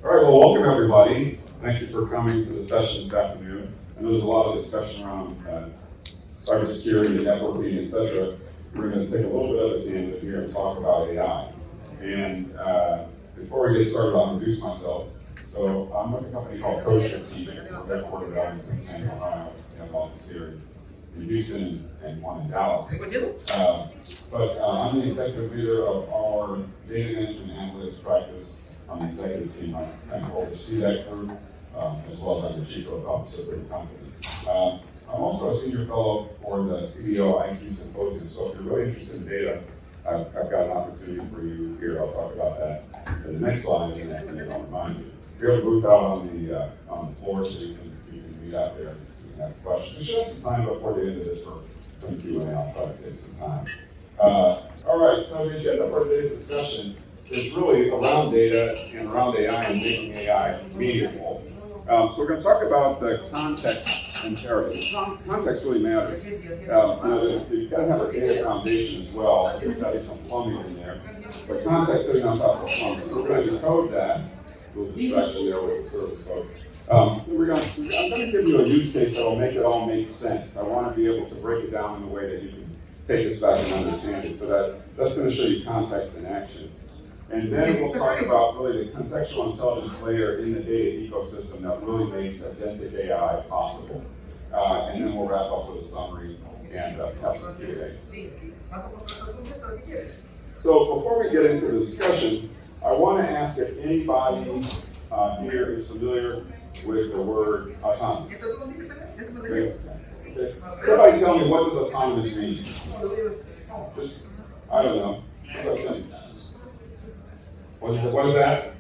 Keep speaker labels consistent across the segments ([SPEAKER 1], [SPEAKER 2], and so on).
[SPEAKER 1] All right, well, welcome everybody. Thank you for coming to the session this afternoon. I know there's a lot of discussion around cybersecurity, networking, etc. We're going to take a little bit of a tangent here and talk about AI. And before we get started, I'll introduce myself. So I'm with a company called CoStrategix. We're headquartered out in Cincinnati, Ohio. We have an office here in Houston and one in Dallas. But I'm the executive leader of our data management and analytics practice. On the executive team, I kind of oversee that group, as well as I'm the chief growth officer for the company. I'm also a senior fellow for the ElevateIT Houston Symposium, so if you're really interested in data, I've got an opportunity for you here. I'll talk about that in the next slide, and then I'll remind you. We have a booth out on the floor, so you can meet out there and you can have questions. We should have some time before the end of this for some Q&A. I'll try to save some time. All right, so the agenda for today's discussion is really around data and around AI and making AI meaningful. So we're going to talk about the context imperative. Context really matters. You've got to have a data foundation as well, so there's got to be some plumbing in there. But context sitting on top of plumbing. So we're going to decode that. A little distraction there with the service folks. I'm going to give you a use case that will make it all make sense. I want to be able to break it down in a way that you can take this back and understand it. So that's going to show you context in action. And then we'll talk about really the contextual intelligence layer in the data ecosystem that really makes agentic AI possible. And then we'll wrap up with a summary and have some Q&A. So before we get into the discussion, I want to ask if anybody here is familiar with the word autonomous. Okay. Somebody tell me, what does autonomous mean? Just, I don't know. What is that?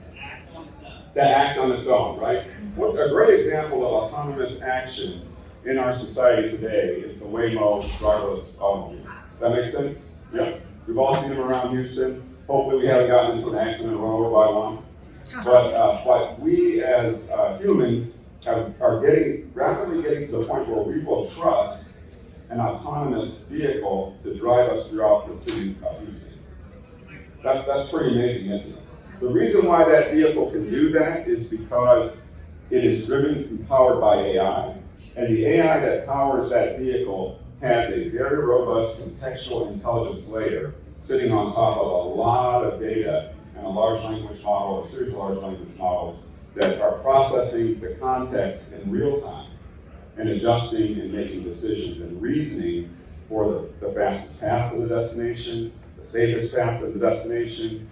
[SPEAKER 1] To act on its own, right? What's a great example of autonomous action in our society today is the Waymo driverless automobile. That makes sense? Yeah. We've all seen them around Houston. Hopefully we haven't gotten into an accident and run over by one. But we as humans are rapidly getting to the point where we will trust an autonomous vehicle to drive us throughout the city of Houston. That's pretty amazing, isn't it? The reason why that vehicle can do that is because it is driven and powered by AI, and the AI that powers that vehicle has a very robust contextual intelligence layer sitting on top of a lot of data and a large language model, or a series of large language models that are processing the context in real time and adjusting and making decisions and reasoning for the fastest path to the destination, the safest path to the destination,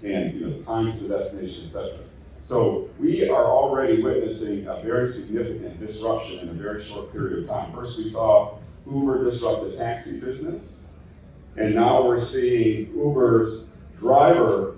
[SPEAKER 1] and the time to the destination, etc. So we are already witnessing a very significant disruption in a very short period of time. First, we saw Uber disrupt the taxi business, and now we're seeing Uber's driver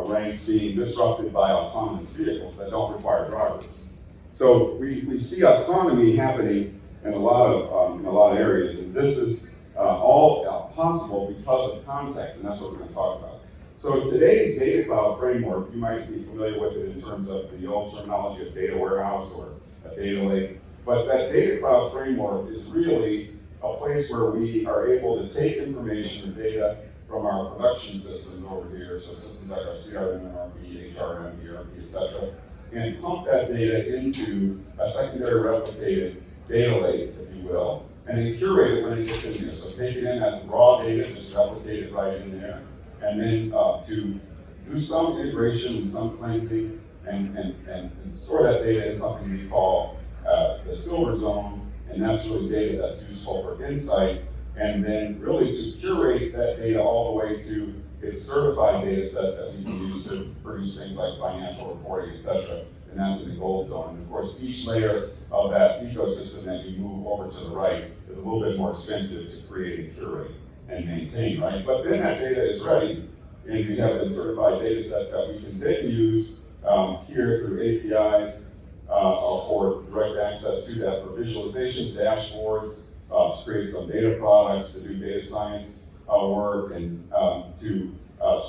[SPEAKER 1] ranks being disrupted by autonomous vehicles that don't require drivers. So we see autonomy happening in a lot of areas, and this is all possible because of context, and that's what we're going to talk about. So today's data cloud framework, you might be familiar with it in terms of the old terminology of data warehouse or a data lake, but that data cloud framework is really a place where we are able to take information and data from our production systems over here, so systems like our CRM, MRP, HRM, ERP, etc., and pump that data into a secondary replicated data lake, if you will, and then curate it when it gets in there. So take it in as raw data, just replicate it right in there, and then to do some integration and some cleansing and store that data in something we call the silver zone, and that's really data that's useful for insight, and then really to curate that data all the way to its certified data sets that we can use to produce things like financial reporting, etc. And that's in the gold zone. And of course, each layer of that ecosystem that you move over to the right is a little bit more expensive to create and curate and maintain, right? But then that data is ready, and we have the certified data sets that we can then use here through APIs or direct access to that for visualizations, dashboards, to create some data products, to do data science work, and to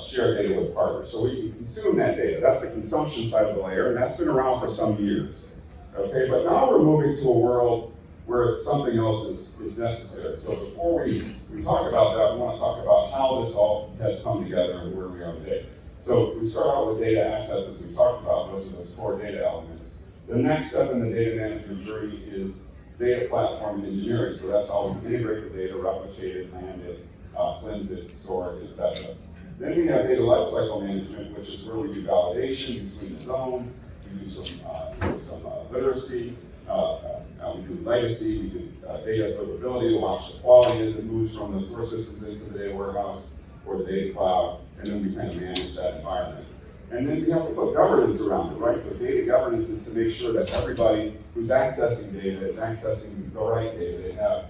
[SPEAKER 1] share data with partners. So we can consume that data. That's the consumption side of the layer, and that's been around for some years. Okay, but now we're moving to a world where something else is necessary. So before we talk about that, we want to talk about how this all has come together and where we are today. So we start out with data assets, as we talked about. Those are those core data elements. The next step in the data management journey is data platform engineering. So that's how we integrate the data, replicate it, land it, cleanse it, store it, etc. Then we have data lifecycle management, which is where we do validation between the zones. We do some literacy. We do legacy. We do data observability to watch the quality as it moves from the source systems into the data warehouse or the data cloud, and then we kind of manage that environment. And then we have to put governance around it, right? So data governance is to make sure that everybody who's accessing data is accessing the right data. They have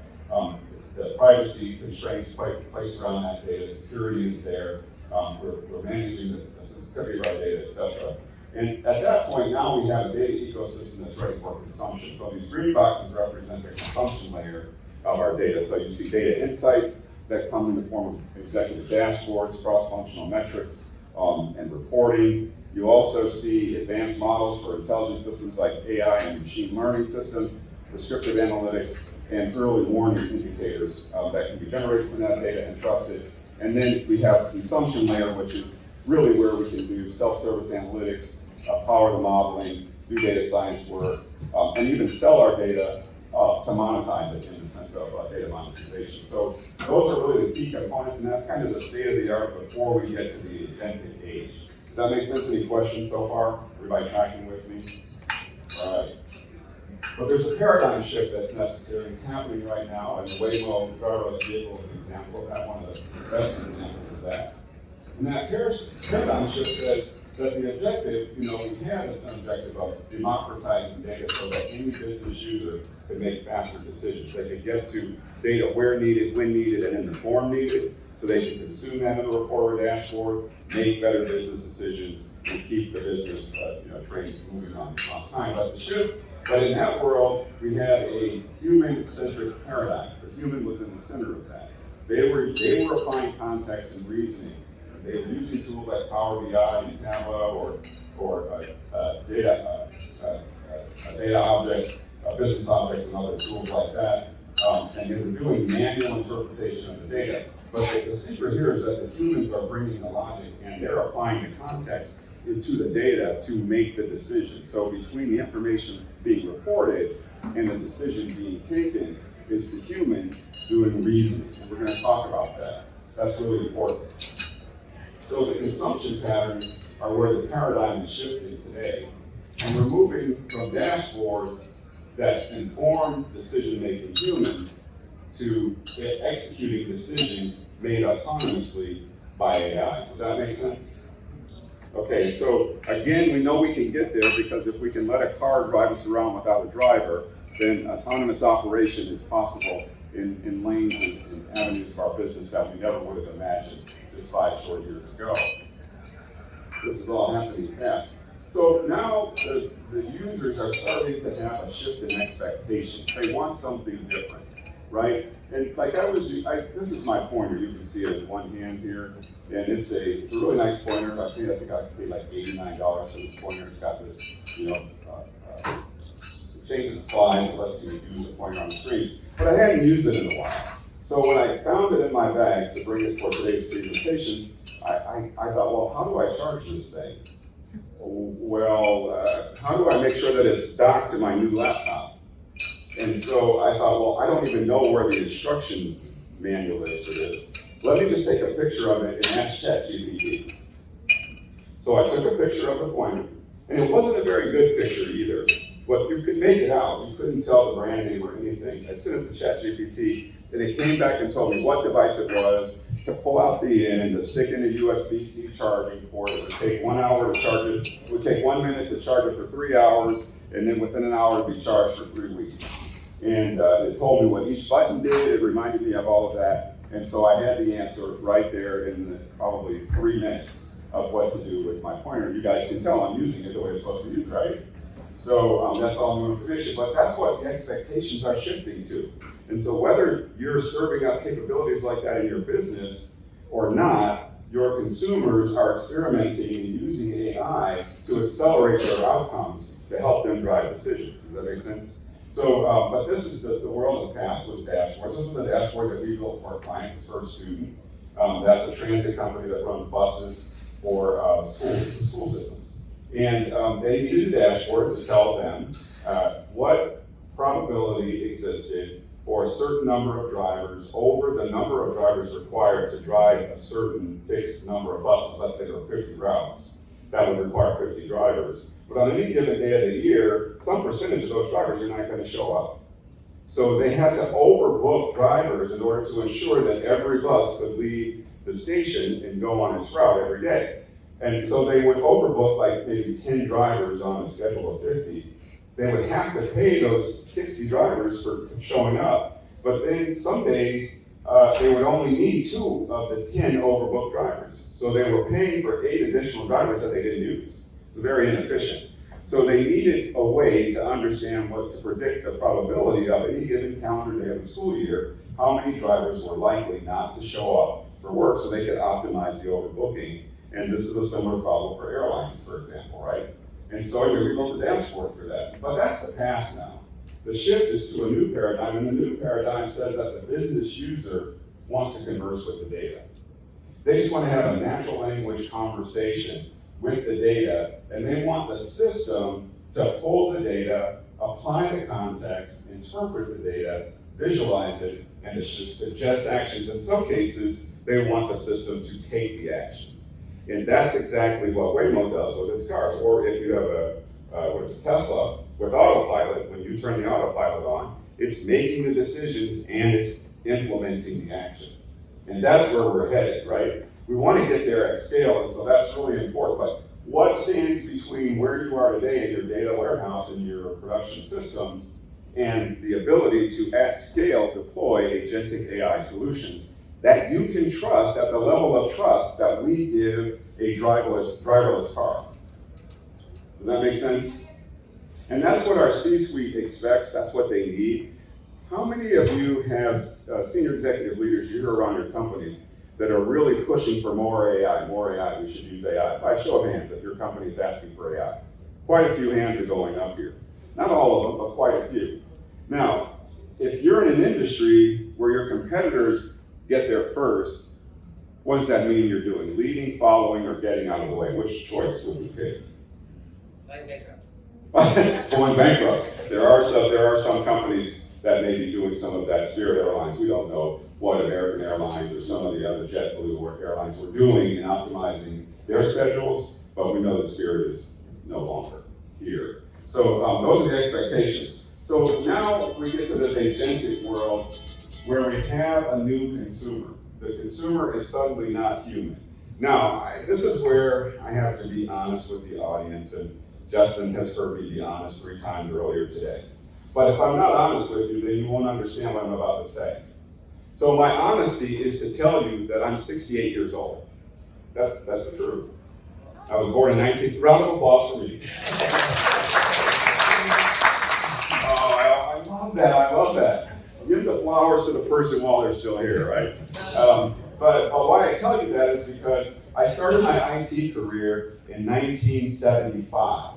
[SPEAKER 1] the privacy constraints placed around that data, security is there, we're managing the sensitivity of our data, et cetera. And at that point, now we have a data ecosystem that's ready for consumption. So these green boxes represent the consumption layer of our data. So you see data insights that come in the form of executive dashboards, cross-functional metrics, and reporting. You also see advanced models for intelligent systems like AI and machine learning systems, prescriptive analytics, and early warning indicators that can be generated from that data and trusted. And then we have consumption layer, which is really where we can do self-service analytics, power the modeling, do data science work, and even sell our data to monetize it in the sense of data monetization. So those are really the key components, and that's kind of the state of the art before we get to the agentic age. Does that make sense? Any questions so far? Everybody tracking with me? All right. But there's a paradigm shift that's necessary. It's happening right now, and the Waymo driverless vehicle is an example of that, one of the best examples of that. And that paradigm shift says that the objective, we had an objective of democratizing data so that any business user could make faster decisions. They could get to data where needed, when needed, and in the form needed, so they can consume that in a report or dashboard, make better business decisions, and keep the business trains moving on time. But in that world, we had a human-centric paradigm. The human was in the center of that. They were applying context and reasoning. They were using tools like Power BI and Tableau or data objects, business objects, and other tools like that. And they were doing manual interpretation of the data. But the secret here is that the humans are bringing the logic and they're applying the context into the data to make the decision. So between the information being reported and the decision being taken is the human doing reasoning. And we're going to talk about that. That's really important. So the consumption patterns are where the paradigm is shifting today. And we're moving from dashboards that inform decision-making humans to executing decisions made autonomously by AI. Does that make sense? Okay, so again, we know we can get there because if we can let a car drive us around without a driver, then autonomous operation is possible in lanes and avenues of our business that we never would have imagined just 5 short years ago. This is all happening fast. So now the users are starting to have a shift in expectation. They want something different, right? And like this is my pointer. You can see it in one hand here, and it's a really nice pointer. I think I paid like $89 for this pointer. It's got this, changes the slides, it lets you use the pointer on the screen. But I hadn't used it in a while. So when I found it in my bag to bring it for today's presentation, I thought, well, how do I charge this thing? Well, how do I make sure that it's docked to my new laptop? And so I thought, well, I don't even know where the instruction manual is for this. Let me just take a picture of it and ask ChatGPT. So I took a picture of the pointer, and it wasn't a very good picture either. But you could make it out. You couldn't tell the brand name or anything. I sent it to ChatGPT, and it came back and told me what device it was, to pull out the end, to stick in a USB-C charging port. It would take 1 hour to charge it. It would take 1 minute to charge it for 3 hours, and then within an hour to be charged for 3 weeks. And it told me what each button did. It reminded me of all of that. And so I had the answer right there in probably 3 minutes of what to do with my pointer. You guys can tell I'm using it the way it's supposed to use, right? So that's all new information, but that's what the expectations are shifting to. And so whether you're serving up capabilities like that in your business or not, your consumers are experimenting and using AI to accelerate their outcomes to help them drive decisions. Does that make sense? So, but this is the world of the past was dashboards. This is the dashboard that we built for our client, his first student. That's a transit company that runs buses. for schools, the school systems. And they needed a dashboard to tell them what probability existed for a certain number of drivers over the number of drivers required to drive a certain fixed number of buses. Let's say there were 50 routes. That would require 50 drivers. But on any given day of the year, some percentage of those drivers are not going to show up. So they had to overbook drivers in order to ensure that every bus could leave the station and go on its route every day. And so they would overbook like maybe 10 drivers on a schedule of 50. They would have to pay those 60 drivers for showing up. But then some days, they would only need 2 of the 10 overbooked drivers. So they were paying for 8 additional drivers that they didn't use. It's very inefficient. So they needed a way to understand to predict the probability of any given calendar day of the school year, how many drivers were likely not to show up for work so they could optimize the overbooking. And this is a similar problem for airlines, for example, right? And so we built a dashboard for that. But that's the past now. The shift is to a new paradigm, and the new paradigm says that the business user wants to converse with the data. They just want to have a natural language conversation with the data, and they want the system to pull the data, apply the context, interpret the data, visualize it, and to suggest actions. In some cases, they want the system to take the actions. And that's exactly what Waymo does with its cars. Or if you have a Tesla with autopilot, when you turn the autopilot on, it's making the decisions and it's implementing the actions. And that's where we're headed, right? We want to get there at scale, and so that's really important. But what stands between where you are today in your data warehouse and your production systems and the ability to, at scale, deploy agentic AI solutions that you can trust at the level of trust that we give a driverless car? Does that make sense? And that's what our C-suite expects. That's what they need. How many of you have senior executive leaders you hear around your companies that are really pushing for more AI, we should use AI? By show of hands, if your company is asking for AI. Quite a few hands are going up here. Not all of them, but quite a few. Now, if you're in an industry where your competitors get there first, what does that mean you're doing? Leading, following, or getting out of the way? Which choice would you pick?
[SPEAKER 2] Going bankrupt.
[SPEAKER 1] Going bankrupt. There are some companies that may be doing some of that. Spirit Airlines, we don't know what American Airlines or some of the other JetBlue airlines were doing in optimizing their schedules, but we know that Spirit is no longer here. So those are the expectations. So now we get to this agentic world where we have a new consumer. The consumer is suddenly not human. Now, this is where I have to be honest with the audience, and Justin has heard me be honest 3 times earlier today. But if I'm not honest with you, then you won't understand what I'm about to say. So my honesty is to tell you that I'm 68 years old. That's the truth. I was born in 19... Round of applause for me. Oh, I love that. I love that. Give the flowers to the person while they're still here, right? But why I tell you that is because I started my IT career in 1975.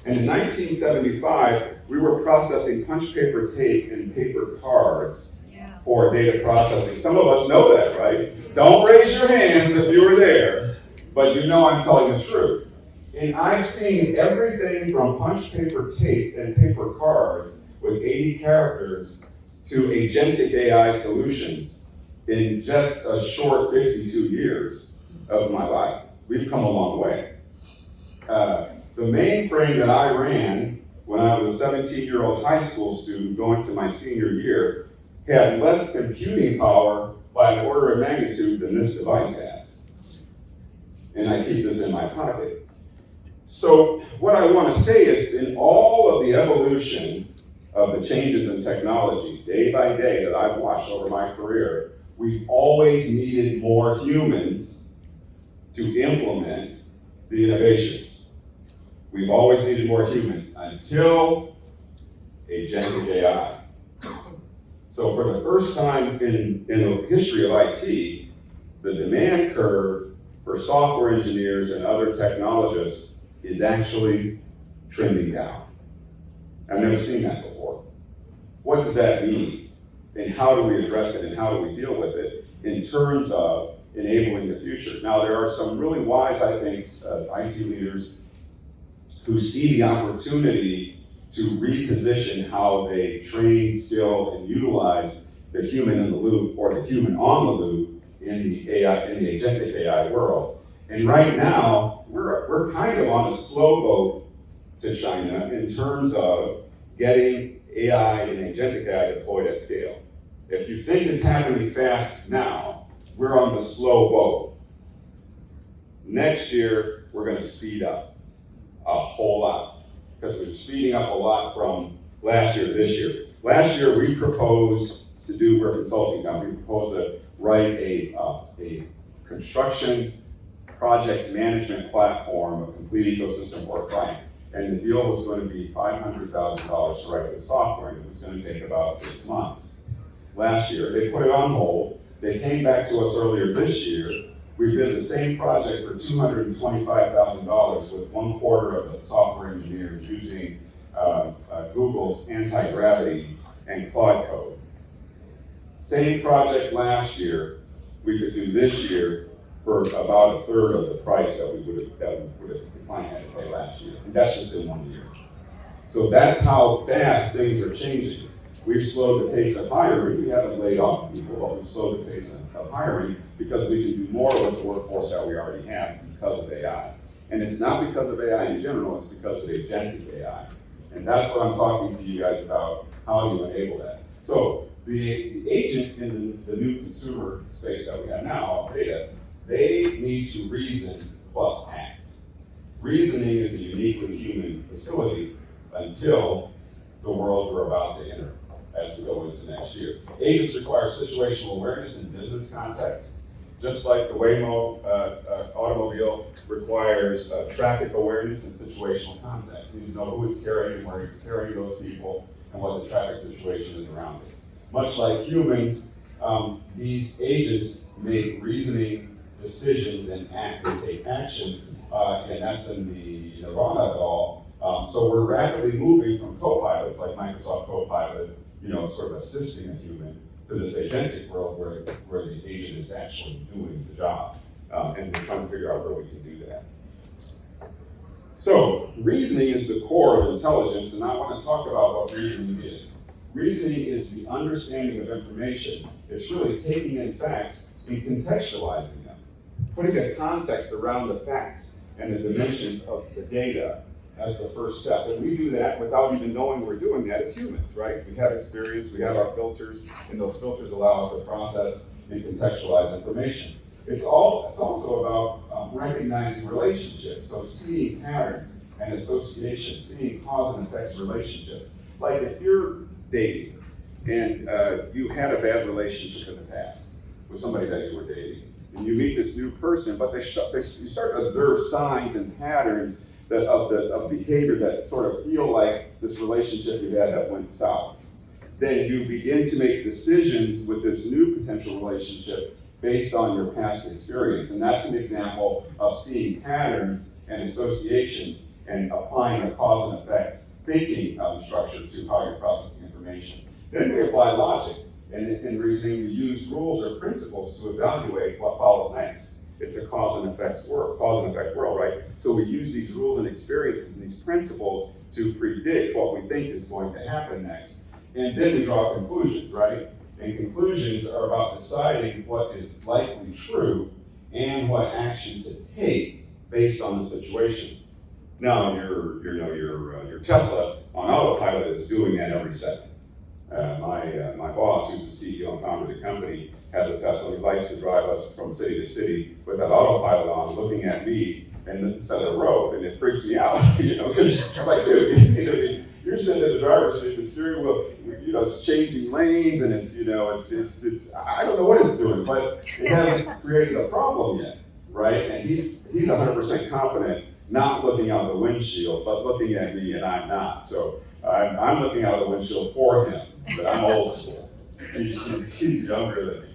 [SPEAKER 1] And in 1975, we were processing punch paper tape and paper cards for data processing. Some of us know that, right? Don't raise your hands if you were there, but you know I'm telling the truth. And I've seen everything from punch paper tape and paper cards with 80 characters to agentic AI solutions in just a short 52 years of my life. We've come a long way. The mainframe that I ran when I was a 17-year-old high school student going to my senior year had less computing power by an order of magnitude than this device has. And I keep this in my pocket. So what I want to say is, in all of the evolution of the changes in technology, day by day that I've watched over my career, we've always needed more humans to implement the innovations. We've always needed more humans until agentic AI. So for the first time in the history of IT, the demand curve for software engineers and other technologists is actually trending down. I've never seen that before. What does that mean? And how do we address it and how do we deal with it in terms of enabling the future. Now, there are some really wise, I think, IT leaders who see the opportunity to reposition how they train, skill, and utilize the human in the loop or the human on the loop in the AI, in the agentic AI world. And right now, we're kind of on a slow boat to China in terms of getting AI and agentic AI deployed at scale. If you think it's happening fast now, we're on the slow boat. Next year, we're going to speed up a whole lot because we're speeding up a lot from last year to this year. Last year, we proposed to do, we're a consulting company, we proposed to write a construction project management platform, a complete ecosystem for a client. And the deal was going to be $500,000 to write the software, and it was going to take about 6 months. Last year, they put it on hold. They came back to us earlier this year. We did the same project for $225,000 with 1/4 of the software engineers using Google's anti-gravity and Claude Code. Same project last year, we could do this year for about 1/3 of the price that the client had to pay last year. And that's just in 1 year. So that's how fast things are changing. We've slowed the pace of hiring. We haven't laid off people, but we've slowed the pace of hiring because we can do more with the workforce that we already have because of AI. And it's not because of AI in general, it's because of agentic AI. And that's what I'm talking to you guys about, how do you enable that. So the agent in the new consumer space that we have now, data, they need to reason plus act. Reasoning is a uniquely human facility until the world we're about to enter as we go into next year. Agents require situational awareness in business context, just like the Waymo automobile requires traffic awareness in situational context. You need to know who it's carrying, where it's carrying those people, and what the traffic situation is around it. Much like humans, these agents make reasoning decisions and act and take action, and that's in the nirvana of it all. So we're rapidly moving from co-pilots like Microsoft Copilot, sort of assisting a human, to this agentic world where the agent is actually doing the job. And we're trying to figure out where we can do that. So reasoning is the core of intelligence, and I want to talk about what reasoning is. Reasoning is the understanding of information. It's really taking in facts and contextualizing them, putting a context around the facts and the dimensions of the data as the first step. And we do that without even knowing we're doing that as humans, right? We have experience, we have our filters, and those filters allow us to process and contextualize information. It's also about recognizing relationships, so seeing patterns and associations, seeing cause and effects relationships. Like if you're dating and you had a bad relationship in the past with somebody that you were dating, and you meet this new person, but you start to observe signs and patterns of behavior that sort of feel like this relationship you had that went south. Then you begin to make decisions with this new potential relationship based on your past experience. And that's an example of seeing patterns and associations and applying a cause and effect thinking structure to how you're processing information. Then we apply logic. And in reasoning, we use rules or principles to evaluate what follows next. It's a cause and effect world, right? So we use these rules and experiences and these principles to predict what we think is going to happen next. And then we draw conclusions, right? And conclusions are about deciding what is likely true and what action to take based on the situation. Now, your Tesla on autopilot is doing that every second. My boss, who's the CEO and founder of the company, has a Tesla. He likes to drive us from city to city with that autopilot on, looking at me and instead of the road, and it freaks me out, because I'm like, dude, you're sitting at the driver's seat, the steering wheel, it's changing lanes, and it's I don't know what it's doing, but it hasn't created a problem yet, right? And he's 100% confident, not looking out the windshield, but looking at me, and I'm not. So I'm looking out the windshield for him, but I'm old school. He's younger than me.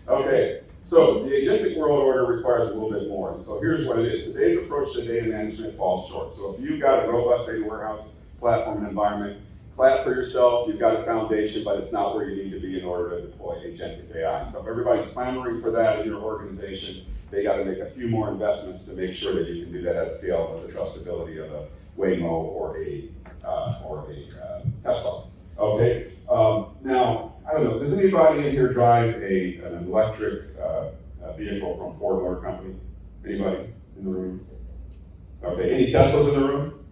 [SPEAKER 1] Okay, so the agentic world order requires a little bit more. And so here's what it is. Today's approach to data management falls short. So if you've got a robust data warehouse platform and environment, flat for yourself, you've got a foundation, but it's not where you need to be in order to deploy agentic AI. So if everybody's clamoring for that in your organization, they got to make a few more investments to make sure that you can do that at scale with the trustability of a Waymo or a Tesla. Okay. Now, I don't know. Does anybody in here drive an electric vehicle from Ford Motor Company? Anybody in the room? Okay. Any Teslas in the room?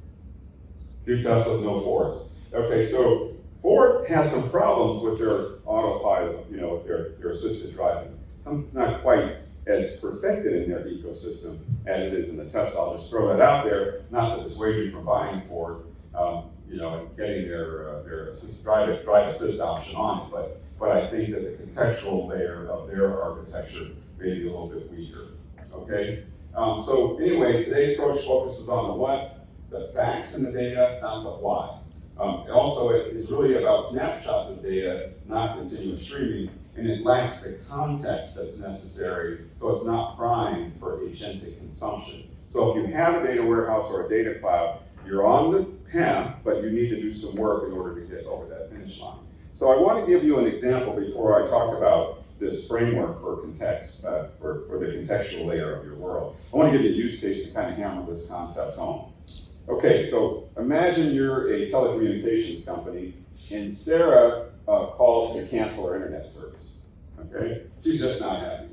[SPEAKER 1] Few Teslas, no Fords. Okay. So Ford has some problems with their autopilot. Their assisted driving. It's not quite as perfected in their ecosystem as it is in the Tesla. I'll just throw that out there, not to dissuade you from buying Ford, and getting their drive assist option on it. But I think that the contextual layer of their architecture may be a little bit weaker. Okay. So anyway, today's approach focuses on the what, the facts in the data, not the why. Also, it is really about snapshots of data, not continuous streaming, and it lacks the context that's necessary, so it's not primed for agentic consumption. So if you have a data warehouse or a data cloud, you're on the path, but you need to do some work in order to get over that finish line. So I want to give you an example before I talk about this framework for context, for the contextual layer of your world. I want to give you a use case to kind of hammer this concept home. Okay, so imagine you're a telecommunications company, and Sarah calls to cancel her internet service. Okay, she's just not happy.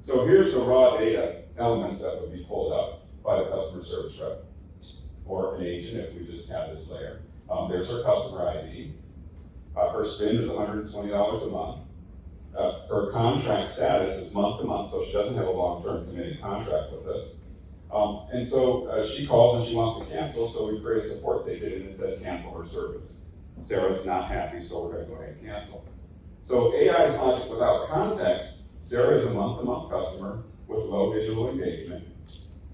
[SPEAKER 1] So here's the raw data elements that would be pulled up by the customer service rep or an agent if we just have this layer. There's her customer ID. Her spend is $120 a month. Her contract status is month to month, so she doesn't have a long-term committed contract with us. And so she calls and she wants to cancel, so we create a support ticket and it says cancel her service. Sarah's not happy, so we're going to go ahead and cancel. So AI's logic without context, Sarah is a month-to-month customer with low digital engagement.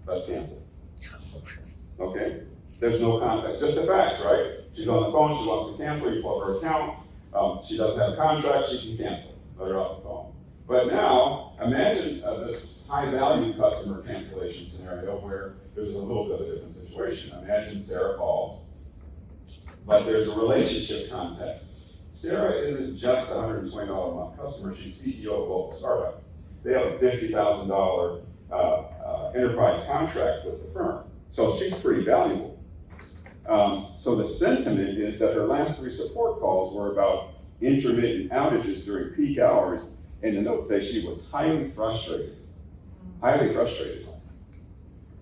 [SPEAKER 1] Let's cancel. Okay? There's no context, just the facts, right? She's on the phone, she wants to cancel, you pull up her account, she doesn't have a contract, she can cancel. Let her off the phone. But now, imagine this high-value customer cancellation scenario where there's a little bit of a different situation. Imagine Sarah calls, but there's a relationship context. Sarah isn't just a $120 a month customer, she's CEO of a local startup. They have a $50,000 enterprise contract with the firm, so she's pretty valuable. So the sentiment is that her last 3 support calls were about intermittent outages during peak hours, and the notes say she was highly frustrated. Highly frustrated.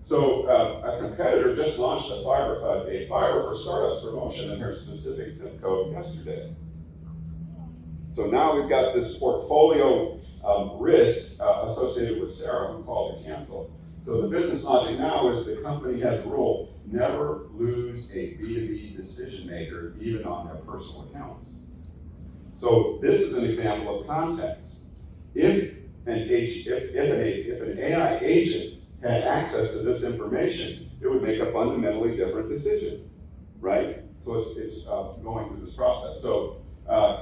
[SPEAKER 1] So a competitor just launched a fiber for startups promotion in her specific zip code yesterday. So now we've got this portfolio risk associated with Sarah who called to cancel. So the business logic now is the company has a rule, never lose a B2B decision maker even on their personal accounts. So this is an example of context. If an AI agent had access to this information, it would make a fundamentally different decision, right? So it's going through this process. So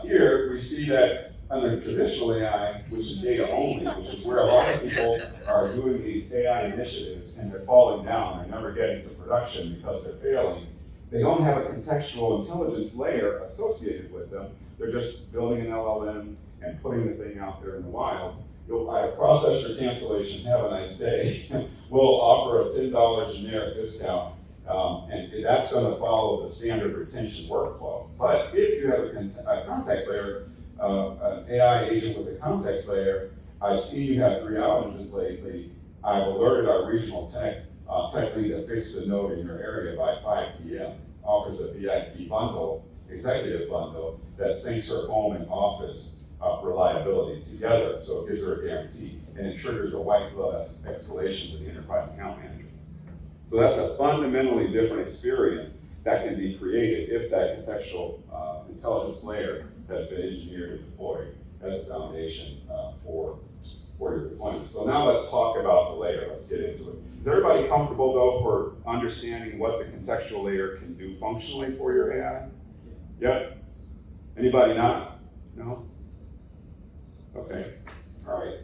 [SPEAKER 1] here we see that under traditional AI, which is data only, which is where a lot of people are doing these AI initiatives and they're falling down, they're never getting to production because they're failing. They don't have a contextual intelligence layer associated with them. They're just building an LLM and putting the thing out there in the wild. I process your cancellation, have a nice day. We'll offer a $10 generic discount, and that's going to follow the standard retention workflow. But if you have a context layer, an AI agent with a context layer, I see you have 3 outages lately. I've alerted our regional tech lead to fix the node in your area by 5 p.m. Offers a VIP bundle, executive bundle, that syncs her home and office reliability together, so it gives her a guarantee, and it triggers a white glove escalation to the enterprise account manager. So that's a fundamentally different experience that can be created if that contextual intelligence layer has been engineered and deployed as a foundation for your deployment. So now let's talk about the layer. Let's get into it. Is everybody comfortable though for understanding what the contextual layer can do functionally for your AI? Yep. Anybody not? No? Okay. All right.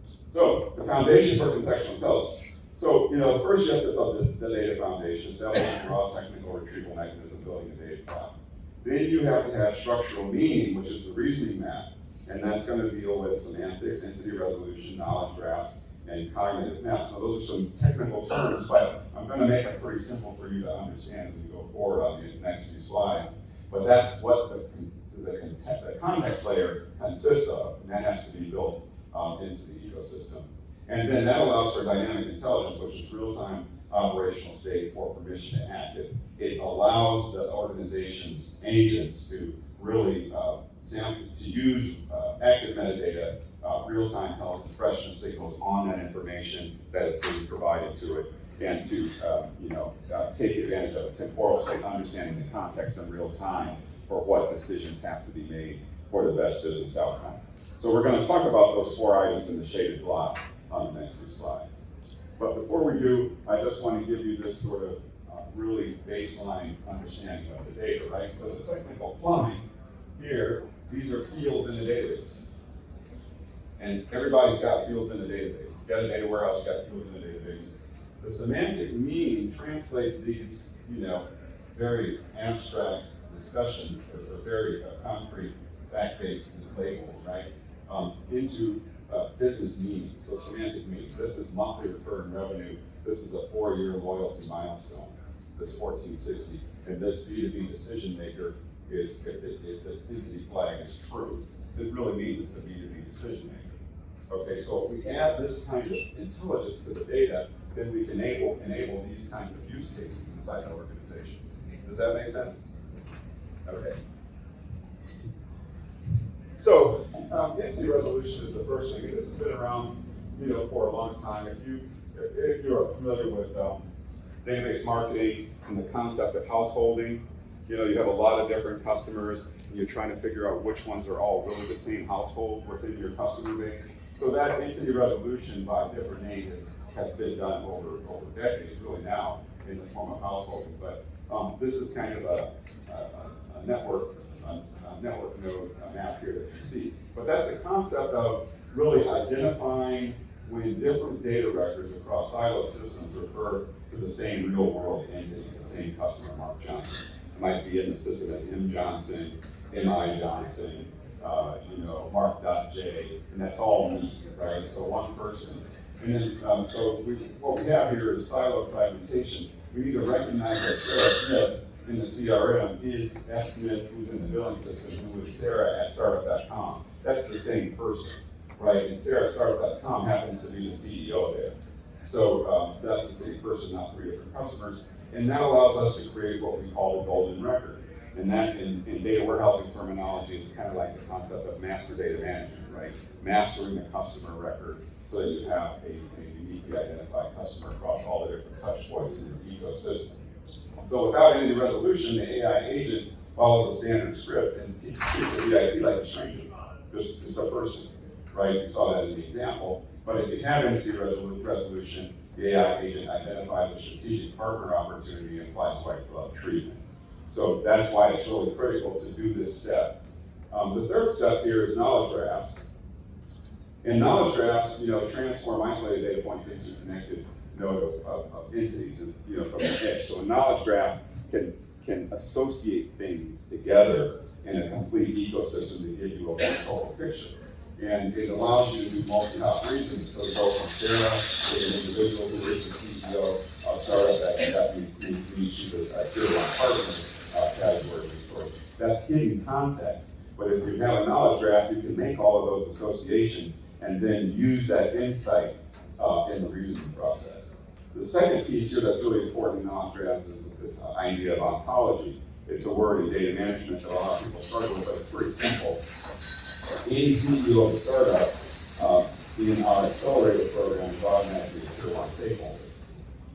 [SPEAKER 1] So the foundation for contextual intelligence. So, first you have to build the data foundation, establishing raw technical retrieval mechanism, building a data plot. Then you have to have structural meaning, which is the reasoning map, and that's going to deal with semantics, entity resolution, knowledge graphs, and cognitive maps. So those are some technical terms, but I'm going to make it pretty simple for you to understand as we go forward on the next few slides. But that's what the context layer consists of, and that has to be built into the ecosystem. And then that allows for dynamic intelligence, which is real-time operational state for permission to act. It allows the organization's agents to really use active metadata, real-time health and freshness signals on that information that is being provided to it, and to take advantage of a temporal state, understanding the context in real time for what decisions have to be made for the best business outcome. So we're going to talk about those 4 items in the shaded block on the next few slides. But before we do, I just want to give you this sort of really baseline understanding of the data, right? So the technical plumbing here, these are fields in the database. And everybody's got fields in the database. You've got a data warehouse, you've got fields in the database. The semantic meaning translates these, very abstract discussions or very concrete, fact-based labels, right, into business meaning. So semantic meaning. This is monthly recurring revenue. This is a 4-year loyalty milestone. This 1460, and this B2B decision maker is if this entity flag is true, it really means it's a B2B decision maker. Okay, so if we add this kind of intelligence to the data, then we can enable these kinds of use cases inside the organization. Does that make sense? Okay. So, entity resolution is the first thing, and this has been around, for a long time. If you are familiar with database marketing and the concept of householding, you have a lot of different customers, and you're trying to figure out which ones are all really the same household within your customer base. So that entity resolution by different names has been done over decades, really now, in the form of householding. But this is kind of a network node map here that you see. But that's the concept of really identifying when different data records across siloed systems refer to the same real world entity, the same customer, Mark Johnson. It might be in the system as M. Johnson, M.I. Johnson, Mark.J, and that's all me, right? So one person. And then, what we have here is siloed fragmentation. We need to recognize that Sarah Smith in the CRM is S. Smith, who's in the billing system, who is Sarah at startup.com. That's the same person, right? And Sarah at startup.com happens to be the CEO there. So that's the same person, not 3 different customers. And that allows us to create what we call the golden record. And that, in data warehousing terminology, is kind of like the concept of master data management, right? Mastering the customer record so that you have a uniquely identified customer across all the different touch points in your ecosystem. So without any resolution, the AI agent follows a standard script and treats the VIP like a stranger, just a person, right? You saw that in the example. But if you have entity resolution, the AI agent identifies a strategic partner opportunity and applies white glove treatment. So that's why it's really critical to do this step. The third step here is knowledge graphs. And knowledge graphs, transform isolated data points into connected node of entities, from the edge. So a knowledge graph can associate things together in a complete ecosystem to give you a total picture. And it allows you to do multi-hop reasoning. So you go from Sarah to an individual who is the CEO of a startup that she's a tier 1 partner category resource. That's hidden context. But if you have a knowledge graph, you can make all of those associations and then use that insight in the reasoning process. The second piece here that's really important in knowledge graphs is this idea of ontology. It's a word in data management that a lot of people struggle with, but it's pretty simple. Any CEO of a startup in our accelerator program is automatically a tier 1 stakeholder.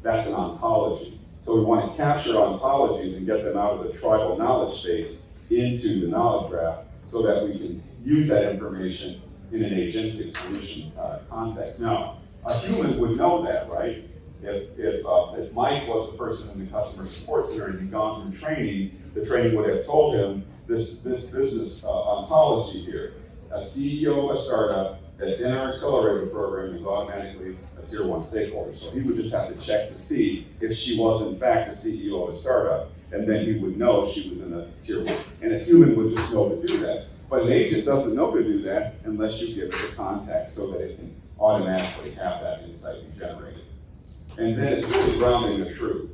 [SPEAKER 1] That's an ontology. So we want to capture ontologies and get them out of the tribal knowledge space into the knowledge graph so that we can use that information in an agentic solution context. Now, a human would know that, right? If Mike was the person in the customer support center and he'd gone through training, the training would have told him this business ontology here. A CEO of a startup that's in our accelerator program is automatically a tier one stakeholder. So he would just have to check to see if she was in fact the CEO of a startup, and then he would know she was in a tier one. And a human would just know to do that. But an agent doesn't know to do that unless you give it the context so that it can automatically have that insight be generated. And then it's really grounding the truth.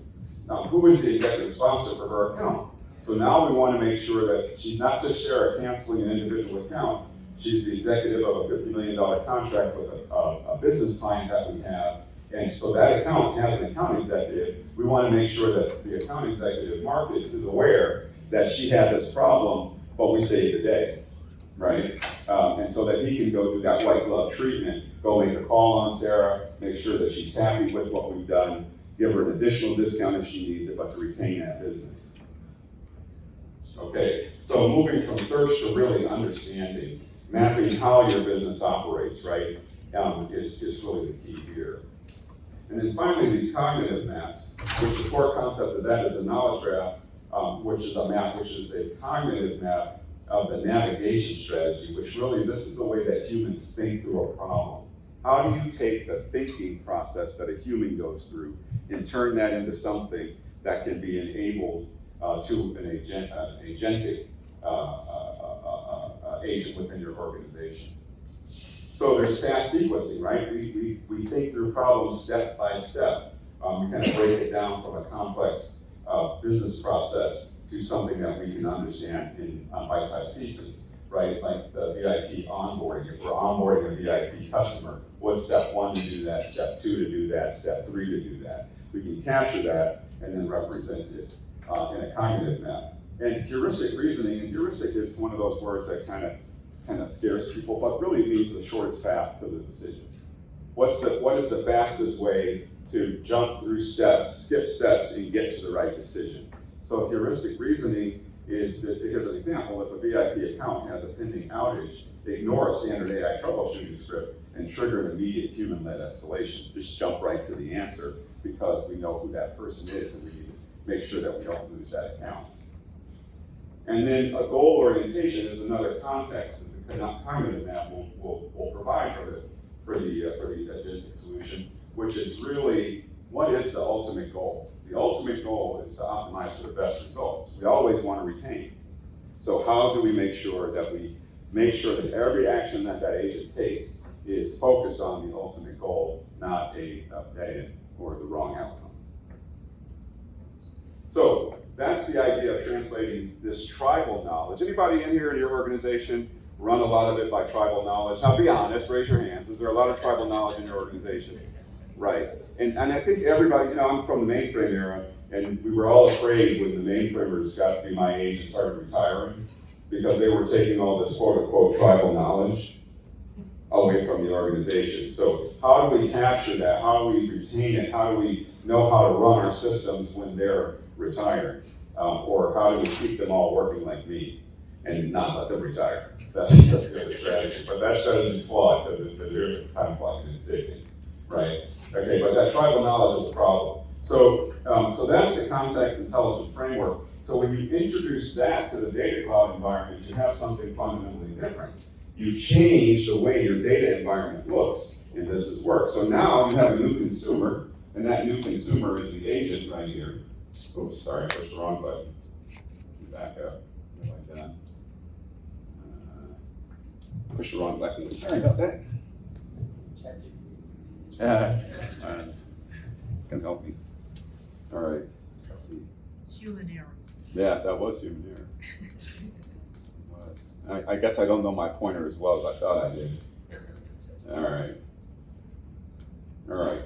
[SPEAKER 1] Now, who is the executive sponsor for her account? So now we want to make sure that she's not just canceling an individual account, she's the executive of a $50 million contract with a business client that we have. And so that account has an account executive. We want to make sure that the account executive, Marcus, is aware that she had this problem, but we saved the day, right? And so that he can go do that white glove treatment, go make a call on Sarah, make sure that she's happy with what we've done, give her an additional discount if she needs it, but to retain that business. Okay, so moving from search to really understanding, mapping how your business operates, right, is really the key here. And then finally, these cognitive maps, which the core concept of that is a knowledge graph, which is a map, which is a cognitive map of the navigation strategy, which really, this is the way that humans think through a problem. How do you take the thinking process that a human goes through and turn that into something that can be enabled to an agentic agent within your organization? So there's fast sequencing, right? We think through problems step by step. We kind of break it down from a complex business process to something that we can understand in bite-sized pieces, right? Like the VIP onboarding. If we're onboarding a VIP customer, what's step 1 to do that, step 2 to do that, step 3 to do that? We can capture that and then represent it in a cognitive map. And heuristic reasoning, and heuristic is one of those words that kind of scares people, but really means the shortest path to the decision. What is the fastest way to jump through steps, skip steps, and get to the right decision? So heuristic reasoning is that, here's an example, if a VIP account has a pending outage, ignore a standard AI troubleshooting script and trigger an immediate human-led escalation. Just jump right to the answer because we know who that person is and we need to make sure that we don't lose that account. And then a goal orientation is another context that the cognitive map will provide for the agentic solution, which is really, what is the ultimate goal? The ultimate goal is to optimize for the best results. We always want to retain. So how do we make sure that every action that agent takes is focused on the ultimate goal, not a dead or the wrong outcome? So that's the idea of translating this tribal knowledge. Anybody in here in your organization run a lot of it by tribal knowledge? Now be honest, raise your hands. Is there a lot of tribal knowledge in your organization? Right. And I think everybody, I'm from the mainframe era, and we were all afraid when the mainframers got to be my age and started retiring, because they were taking all this quote-unquote tribal knowledge away from the organization. So how do we capture that? How do we retain it? How do we know how to run our systems when they're retired? Or how do we keep them all working like me and not let them retire? That's the other strategy. But that strategy is flawed because there's a time clock and it's ticking, right? Okay, but that tribal knowledge is a problem. So that's the context intelligent framework. So when you introduce that to the data cloud environment, you have something fundamentally different. You've changed the way your data environment looks, and this has worked. So now you have a new consumer, and that new consumer is the agent right here. Oops, sorry, I pushed the wrong button. Back up, like that. Push the wrong button, sorry about that. Can help me. All right, let's see.
[SPEAKER 3] Human error.
[SPEAKER 1] Yeah, that was human error. It was. I guess I don't know my pointer as well as I thought I did. All right,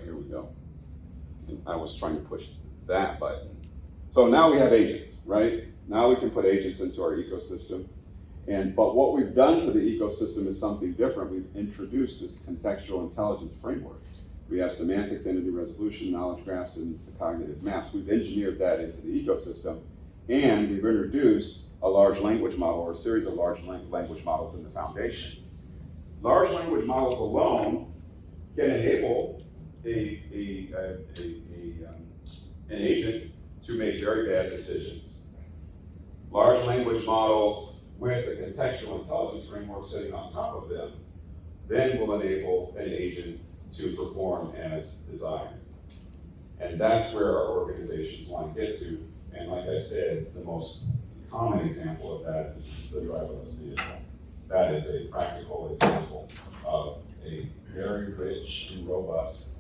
[SPEAKER 1] here we go. I was trying to push that button. So now we have agents, right? Now we can put agents into our ecosystem. But what we've done to the ecosystem is something different. We've introduced this contextual intelligence framework. We have semantics, entity resolution, knowledge graphs, and the cognitive maps. We've engineered that into the ecosystem, and we've introduced a large language model or a series of large language models in the foundation. Large language models alone can enable an agent to make very bad decisions. Large language models with a contextual intelligence framework sitting on top of them then will enable an agent to perform as desired. And that's where our organizations want to get to. And like I said, the most common example of that is the driverless vehicle. That is a practical example of a very rich and robust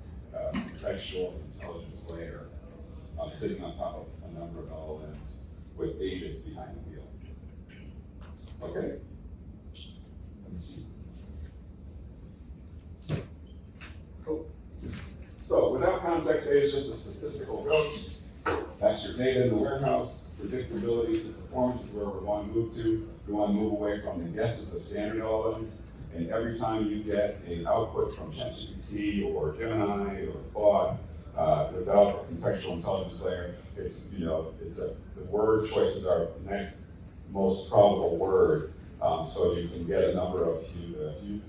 [SPEAKER 1] contextual intelligence layer sitting on top of a number of LLMs with agents behind the wheel. Okay, let's see. Cool. So without context, data is just a statistical ghost. That's your data in the warehouse. Predictability to performance is where we want to move to. We want to move away from the guesses of standard LLMs. And every time you get an output from ChatGPT or Gemini or Claude, without a contextual intelligence layer, the word choices are the next most probable word, so you can get a number of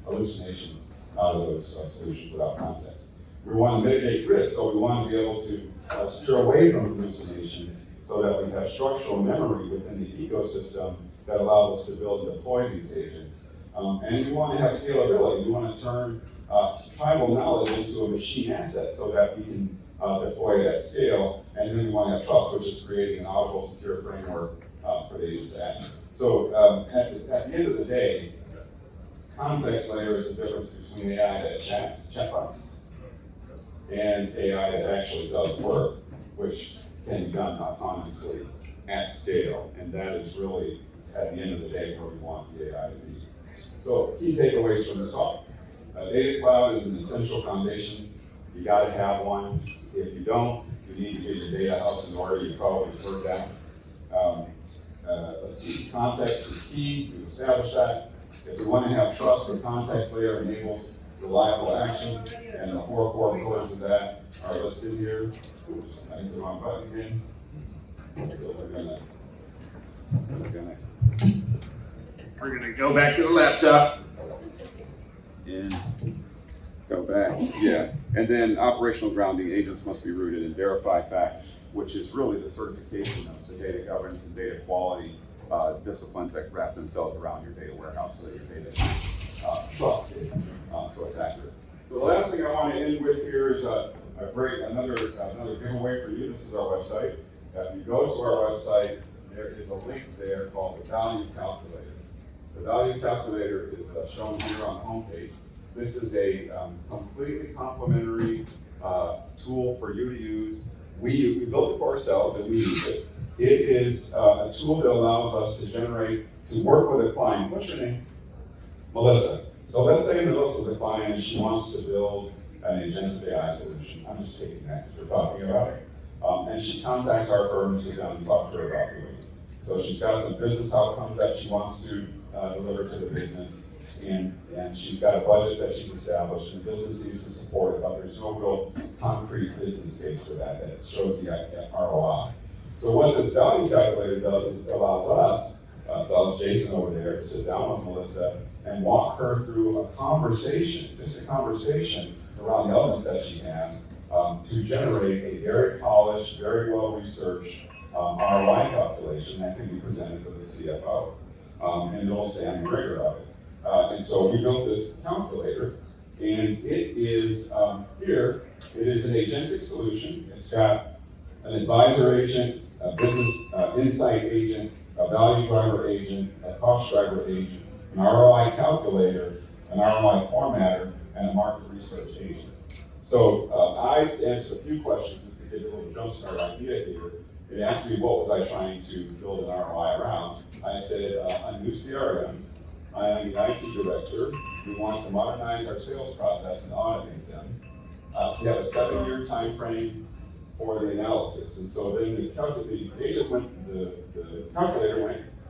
[SPEAKER 1] hallucinations out of those solutions without context. We want to mitigate risk, so we want to be able to steer away from hallucinations so that we have structural memory within the ecosystem that allows us to build and deploy these agents. And we want to have scalability. We want to turn tribal knowledge into a machine asset so that we can deploy it at scale. And then we want to have trust, which is creating an auditable, secure framework for the agents to act. So at the end of the day, context layer is the difference between AI that chats, chatbots, and AI that actually does work, which can be done autonomously at scale. And that is really, at the end of the day, where we want the AI to be. So key takeaways from this talk. Data cloud is an essential foundation. You gotta have one. If you don't, you need to get your data house in order. You probably heard that. Let's see, context is key to establish that. If we want to have trust, the context layer enables reliable action, and the 4 core pillars of that are listed here. Oops, I hit the wrong button again. So we're gonna go back to the laptop and go back. Yeah, and then operational grounding. Agents must be rooted in verified facts, which is really the certification of the data governance and data quality disciplines that wrap themselves around your data warehouse so that your data is trusted, so it's accurate. So the last thing I want to end with here is another giveaway for you. This is our website. If you go to our website, there is a link there called the Value Calculator. The Value Calculator is shown here on the homepage. This is a completely complimentary tool for you to use. We built it for ourselves and we use it. It is a tool that allows us to work with a client. What's your name? Melissa. So let's say Melissa's a client and she wants to build an agentic AI solution. I'm just taking that because we're talking about it. And she contacts our firm and sits down and talk to her about doing it. So she's got some business outcomes that she wants to deliver to the business. And she's got a budget that she's established, and the business seems to support it, but there's no real concrete business case for that shows the ROI. So what this value calculator does is it allows us, Jason over there, to sit down with Melissa and walk her through a conversation, just a conversation around the elements that she has to generate a very polished, very well-researched ROI calculation that can be presented to the CFO. And they'll stand the rigor of it. And so we built this calculator, and it is here. It is an agentic solution. It's got an advisor agent, a business insight agent, a value driver agent, a cost driver agent, an ROI calculator, an ROI formatter, and a market research agent. So I answered a few questions just to get a little jumpstart idea here. It asked me what was I trying to build an ROI around. I said a new CRM. I am the IT director. We want to modernize our sales process and automate them. We have a 7-year time frame for the analysis. And so then the calculator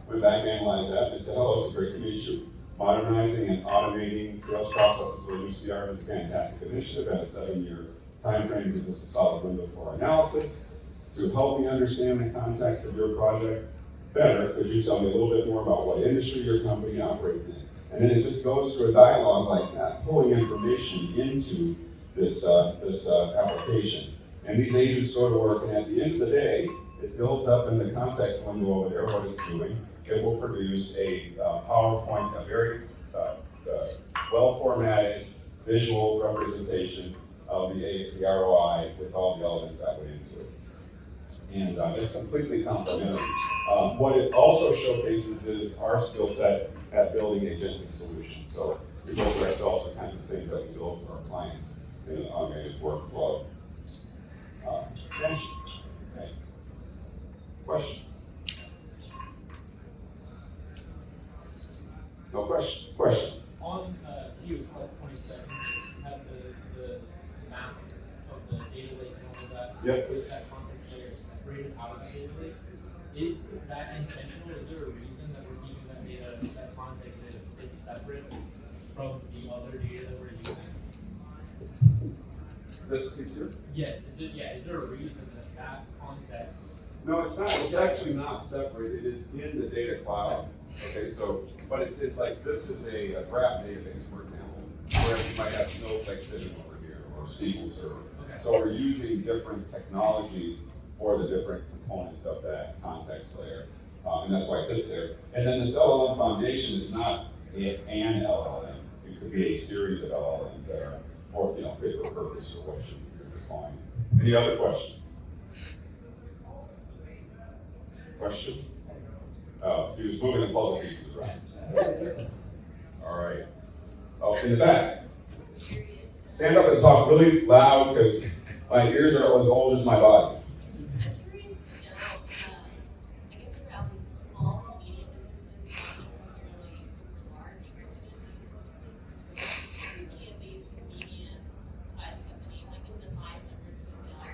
[SPEAKER 1] went back and analyzed that and said, hello, it's great to meet you. Modernizing and automating sales processes for a new CRM is a fantastic initiative at a 7-year time frame gives us a solid window for analysis. To help me understand the context of your project better, could you tell me a little bit more about what industry your company operates in? And then it just goes through a dialogue like that, pulling information into this application. And these agents go to work, and at the end of the day, it builds up in the context window over there what it's doing. It will produce a PowerPoint, a very well-formatted, visual representation of the ROI with all the elements that went into it. And it's completely complementary. What it also showcases is our skill set at building agentic solutions. So we build for ourselves the kinds of things that we build for our clients in an automated workflow. Okay. Question? No question? Question?
[SPEAKER 3] On slide 27, you have the map of the data lake and all of that.
[SPEAKER 1] Yep.
[SPEAKER 3] With that context layer separated out of the data lake. Is that intentional? Is there a reason that we're keeping that data, that context data separate from the other data that we're using?
[SPEAKER 1] This piece here?
[SPEAKER 3] Yes. Is there a reason that context?
[SPEAKER 1] No, it's not. It's actually not separate. It is in the data cloud. Okay, so, but it's like, this is a graph database, for example, where you might have Snowflake sitting over here, or SQL Server.
[SPEAKER 3] Okay.
[SPEAKER 1] So we're using different technologies for the different components of that context layer. And that's why it sits there. And then this LLM foundation is not an LLM. It could be a series of LLMs that are for, fit for purpose for what you're deploying. Any other questions? Question? Oh, he was moving the puzzle pieces around. All right. Oh, in the back. Stand up and talk really loud because my ears are as old as my body.
[SPEAKER 4] I'm curious to know, I guess around these small to medium businesses, not necessarily super large businesses. Many of these medium-sized companies, like in the 500 to 1,000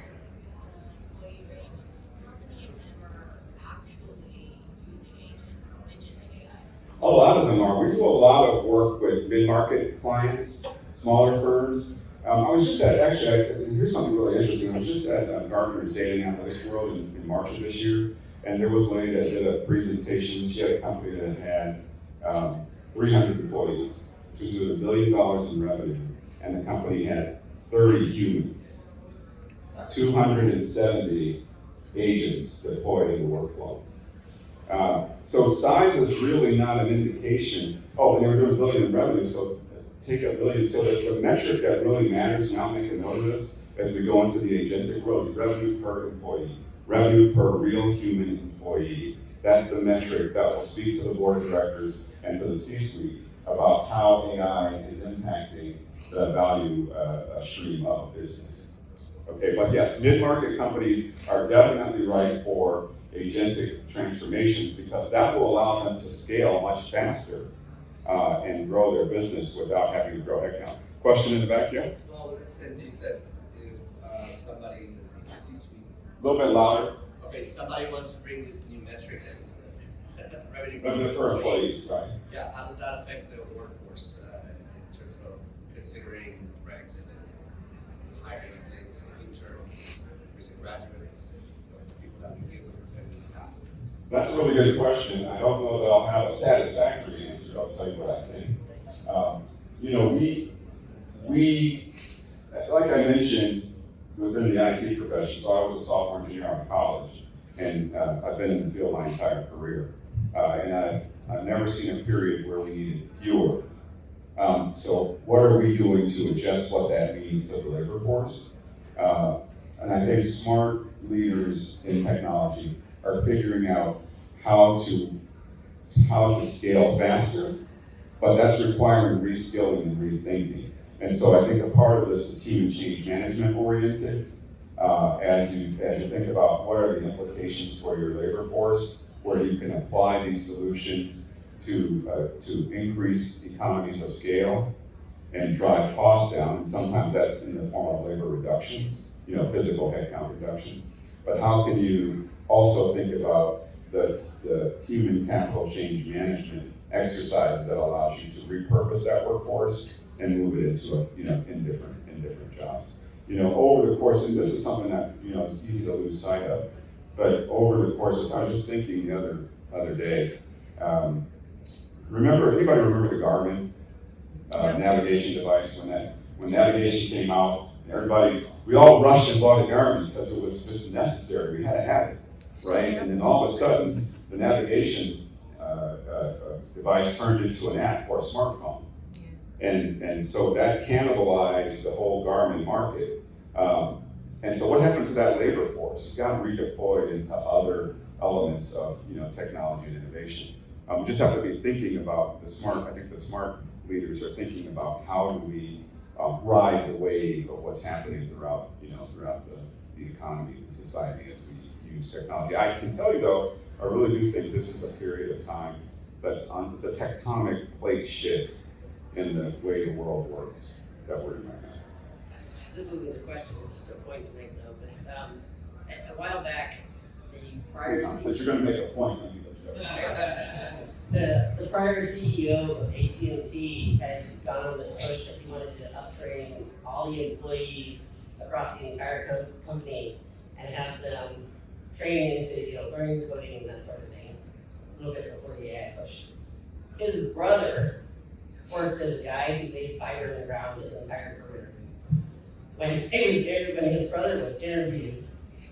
[SPEAKER 4] employee range, how many of them are actually using agentic AI?
[SPEAKER 1] A lot of them are. We do a lot of work with mid-market clients, smaller firms. I was just and here's something really interesting. I was just at Gartner's Data and Analytics World in March of this year, and there was a lady that did a presentation. She had a company that had 300 employees. She was doing $1 billion in revenue, and the company had 30 humans, 270 agents deployed in the workflow. So size is really not an indication. Oh, and they were doing $1 billion in revenue, so take $1 billion. So the metric that really matters, now make a note of this, as we go into the agentic world, is revenue per employee, revenue per real human employee. That's the metric that will speak to the board of directors and to the C-suite about how AI is impacting the value stream of a business. Okay, but yes, mid-market companies are definitely right for agentic transformations because that will allow them to scale much faster and grow their business without having to grow headcount. Question in the back, yeah?
[SPEAKER 5] Well, the same thing you said, if somebody in the C-suite.
[SPEAKER 1] A little bit louder.
[SPEAKER 5] Okay, somebody wants to bring this new metric that is the revenue
[SPEAKER 1] Per employee, right.
[SPEAKER 5] Yeah, how does that affect the workforce in terms of considering recs and hiring interns, recent graduates, people that we deal with in the past?
[SPEAKER 1] That's a really good question. I don't know that I'll have a satisfactory answer. I'll tell you what I think. We, like I mentioned, within the IT profession, so I was a software engineer out of college, and I've been in the field my entire career. And I've never seen a period where we needed fewer. So what are we doing to adjust what that means to the labor force? And I think smart leaders in technology are figuring out how to scale faster, but that's requiring reskilling and rethinking. And so I think a part of this is human change management oriented. As you think about what are the implications for your labor force, where you can apply these solutions to increase economies of scale and drive costs down. And sometimes that's in the form of labor reductions, physical headcount reductions. But how can you also think about the human capital change management exercises that allows you to repurpose that workforce and move it into in different jobs. Over the course, and this is something that is easy to lose sight of, but over the course of, I was just thinking the other day. Anybody remember the Garmin navigation device when navigation came out? We all rushed and bought a Garmin because it was just necessary. We had to have it, right? And then all of a sudden, the navigation device turned into an app for a smartphone. And so that cannibalized the whole garment market. And so what happened to that labor force? It got redeployed into other elements of technology and innovation. We just have to be thinking about I think the smart leaders are thinking about how do we ride the wave of what's happening throughout the economy and society as we use technology. I can tell you though, I really do think this is a period of time it's a tectonic plate shift in the way the world works that we're in right now.
[SPEAKER 2] This isn't a question, it's just a point to make though, but a while back, the prior
[SPEAKER 1] Since you're going to make a point,
[SPEAKER 2] the prior CEO of AT&T had gone on this push that he wanted to uptrain all the employees across the entire company and have them train into learning coding and that sort of thing a little bit before the AI push. His brother worked as a guy who laid fiber in the ground his entire career. When his brother was interviewed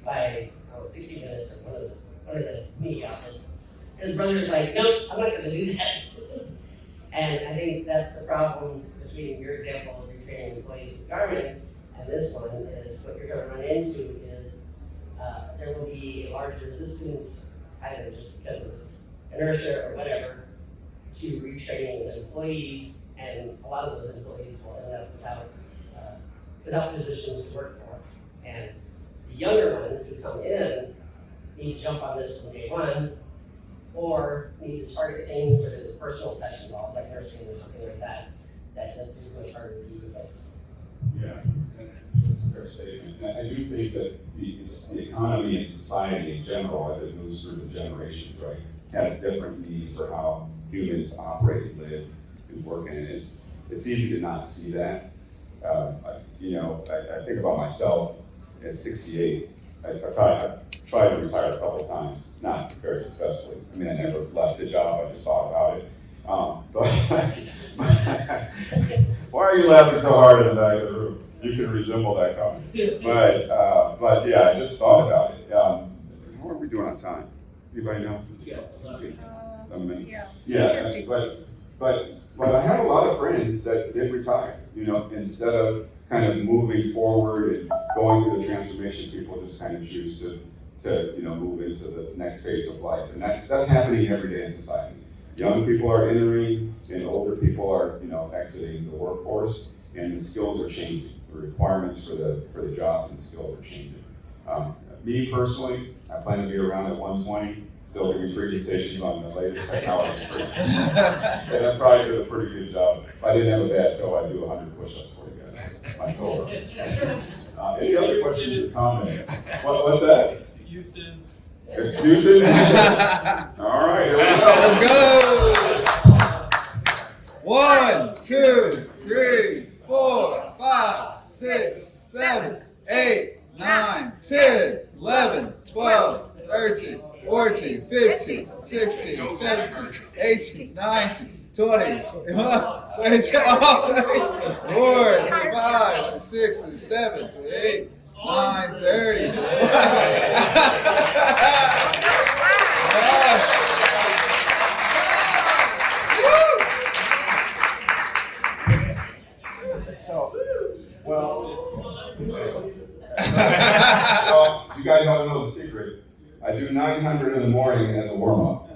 [SPEAKER 2] by 60 Minutes or one of the media outlets, his brother's like, nope, I'm not going to do that. And I think that's the problem between your example of retraining employees with Garmin and this one is what you're going to run into is there will be a large resistance, either just because of inertia or whatever, to retraining employees, and a lot of those employees will end up without positions to work for. And the younger ones who come in need to jump on this from day one, or need to target things where there's a personal touch involved, like nursing or something like that is much harder to be replaced.
[SPEAKER 1] Yeah, that's a fair statement. And I do think that the economy and society in general, as it moves through the generations, right, has different needs for how humans operate, live, and work. And it's easy to not see that. I think about myself at 68. I've tried to retire a couple of times, not very successfully. I mean, I never left the job, I just thought about it. Why are you laughing so hard in the back of the room? You can resemble that comment. But yeah, I just thought about it. How are we doing on time? Anybody know?
[SPEAKER 3] Yeah.
[SPEAKER 1] 11 minutes.
[SPEAKER 6] Yeah.
[SPEAKER 1] But I have a lot of friends that did retire, instead of kind of moving forward and going through the transformation, people just kind of choose to move into the next phase of life. And that's happening every day in society. Young people are entering and older people are, exiting the workforce, and the skills are changing. The requirements for the jobs and skills are changing. Me personally, I plan to be around at 120. Still giving presentations on the latest technology. And I probably did a pretty good job. If I didn't have a bad toe, I'd do 100 push-ups for you guys. My toe hurts. Any other questions or comments? What's that?
[SPEAKER 3] Excuses.
[SPEAKER 1] Excuses? All right, here we go.
[SPEAKER 6] Let's go! 1, 2, 3, 4, 5, 6, 7, 8, 9, 10, 11, 12, 13, 14, 15, 16, 17, 18, 19, 20, 21, 22, 24, 25, 26, 7, 28, 9, 30.
[SPEAKER 1] Well, you guys ought to know the secret. I do 900 in the morning as a warm-up.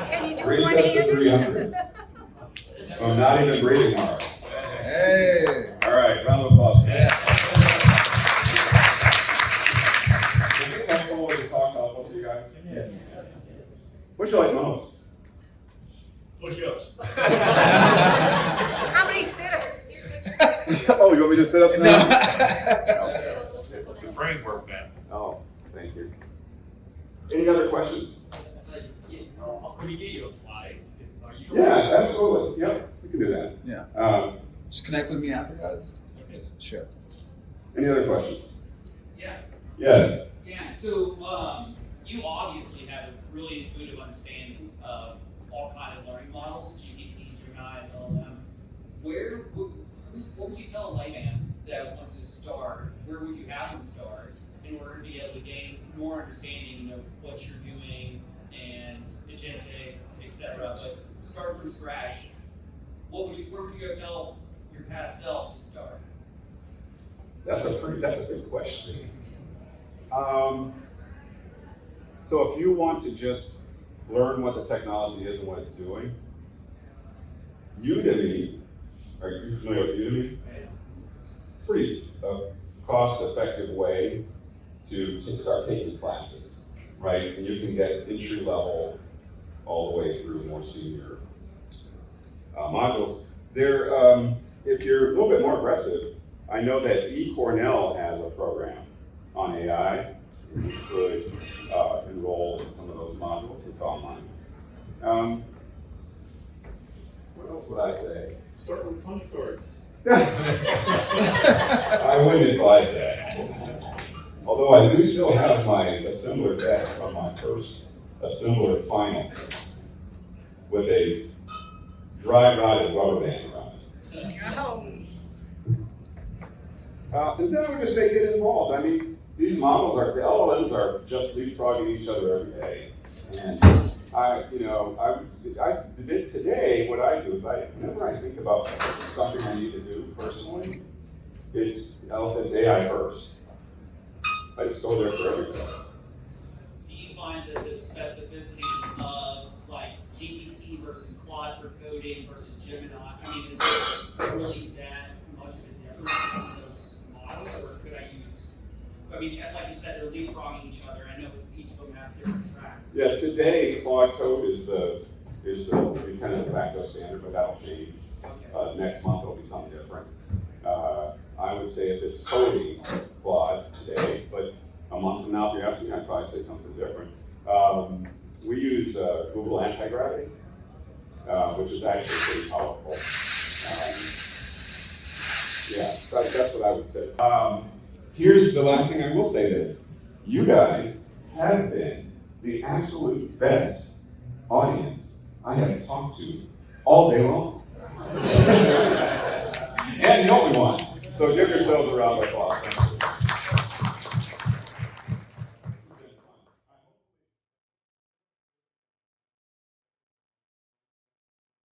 [SPEAKER 6] Can you do
[SPEAKER 1] 3 sets of 300. I'm not even breathing hard.
[SPEAKER 6] Hey.
[SPEAKER 1] All right, round of applause.
[SPEAKER 6] Yeah.
[SPEAKER 1] Is this helpful? Was this talk helpful to you guys? Yeah. What you like most?
[SPEAKER 3] Push-ups.
[SPEAKER 6] How many sit-ups?
[SPEAKER 1] Oh, you want me to sit up now?
[SPEAKER 7] The framework, man.
[SPEAKER 1] Oh, thank you. Any other questions?
[SPEAKER 3] Could we get you slides? Are you?
[SPEAKER 1] Yeah, absolutely. Yep, we can do that.
[SPEAKER 6] Yeah. Just connect with me after, guys.
[SPEAKER 3] Okay.
[SPEAKER 6] Sure.
[SPEAKER 1] Any other questions?
[SPEAKER 8] Yeah.
[SPEAKER 1] Yes.
[SPEAKER 8] Yeah. So you obviously have a really intuitive understanding of all kinds of learning models, GPT, Gemini, LLM. What would you tell a layman that wants to start? Where would you have them start in order to be able to gain more understanding of what you're doing and agentics, etc. But start from scratch. where would you go tell your past self to start?
[SPEAKER 1] That's a good question. So if you want to just learn what the technology is and what it's doing, Udemy, are you familiar with Udemy? It's a pretty cost-effective way to start taking classes, right? And you can get entry level all the way through more senior modules. There, if you're a little bit more aggressive, I know that Cornell has a program on AI. You could enroll in some of those modules. It's online. What else would I say?
[SPEAKER 7] Start with punch cards.
[SPEAKER 1] I wouldn't advise that. Although I do still have my assembler deck from my first assembler final with a dry rotted rubber band around it. And then I would just say get involved. I mean, these models the LLMs are just leapfrogging each other every day. And today, what I do is whenever I think about something I need to do personally, it's AI first. I just go there for everything.
[SPEAKER 8] Do you find that the specificity of like GPT versus Claude for coding versus Gemini, I mean, is there really that much of a difference between those models, or could I use, I mean, like you said, they're leapfrogging each other. I know each of them have different tracks.
[SPEAKER 1] Yeah, today Claude Code is the kind of de facto standard, but that'll change. Next month it'll be something different. I would say if it's coding Claude today, but a month from now if you're asking me, I'd probably say something different. We use Google Anti-Gravity, which is actually pretty powerful. That's what I would say. Here's the last thing I will say then. You guys have been the absolute best audience I have talked to all day long. And the only one. So give yourselves a round of applause.